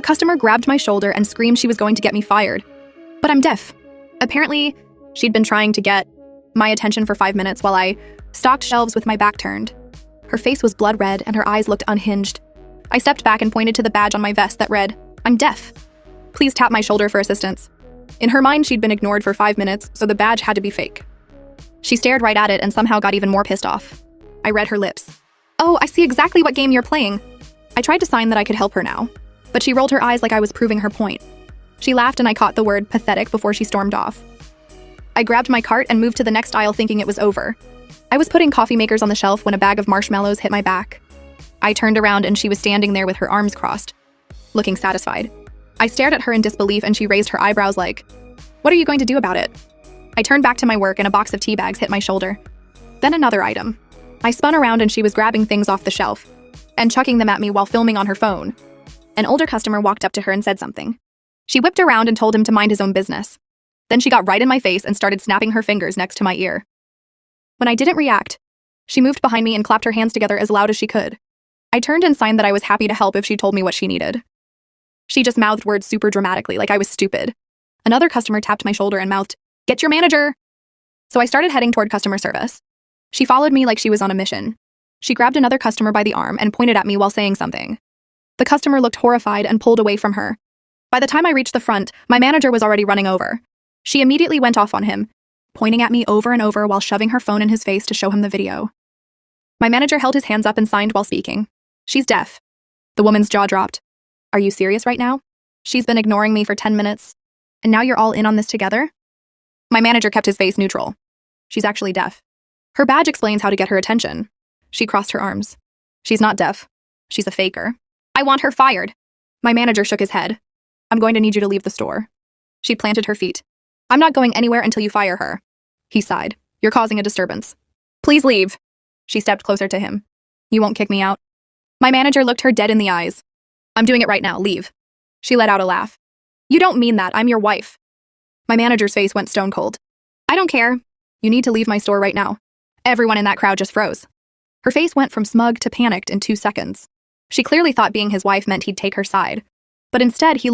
customer grabbed my shoulder and screamed she was going to get me fired. But I'm deaf. Apparently, she'd been trying to get my attention for 5 minutes while I stocked shelves with my back turned. Her face was blood red and her eyes looked unhinged. I stepped back and pointed to the badge on my vest that read, "I'm deaf. Please tap my shoulder for assistance." In her mind, she'd been ignored for 5 minutes, so the badge had to be fake. She stared right at it and somehow got even more pissed off. I read her lips. "Oh, I see exactly what game you're playing." I tried to sign that I could help her now, but she rolled her eyes like I was proving her point. She laughed and I caught the word pathetic before she stormed off. I grabbed my cart and moved to the next aisle thinking it was over. I was putting coffee makers on the shelf when a bag of marshmallows hit my back. I turned around and she was standing there with her arms crossed, looking satisfied. I stared at her in disbelief and she raised her eyebrows like, "What are you going to do about it?" I turned back to my work and a box of tea bags hit my shoulder. Then another item. I spun around and she was grabbing things off the shelf and chucking them at me while filming on her phone. An older customer walked up to her and said something. She whipped around and told him to mind his own business. Then she got right in my face and started snapping her fingers next to my ear. When I didn't react, she moved behind me and clapped her hands together as loud as she could. I turned and signed that I was happy to help if she told me what she needed. She just mouthed words super dramatically, like I was stupid. Another customer tapped my shoulder and mouthed, "Get your manager!" So I started heading toward customer service. She followed me like she was on a mission. She grabbed another customer by the arm and pointed at me while saying something. The customer looked horrified and pulled away from her. By the time I reached the front, my manager was already running over. She immediately went off on him, pointing at me over and over while shoving her phone in his face to show him the video. My manager held his hands up and signed while speaking. "She's deaf." The woman's jaw dropped. "Are you serious right now? She's been ignoring me for 10 minutes, and now you're all in on this together?" My manager kept his face neutral. "She's actually deaf. Her badge explains how to get her attention." She crossed her arms. "She's not deaf. She's a faker. I want her fired." My manager shook his head. "I'm going to need you to leave the store." She planted her feet. "I'm not going anywhere until you fire her." He sighed. "You're causing a disturbance. Please leave." She stepped closer to him. "You won't kick me out?" My manager looked her dead in the eyes. "I'm doing it right now. Leave." She let out a laugh. "You don't mean that. I'm your wife." My manager's face went stone cold. "I don't care. You need to leave my store right now." Everyone in that crowd just froze. Her face went from smug to panicked in 2 seconds. She clearly thought being his wife meant he'd take her side. But instead, he looked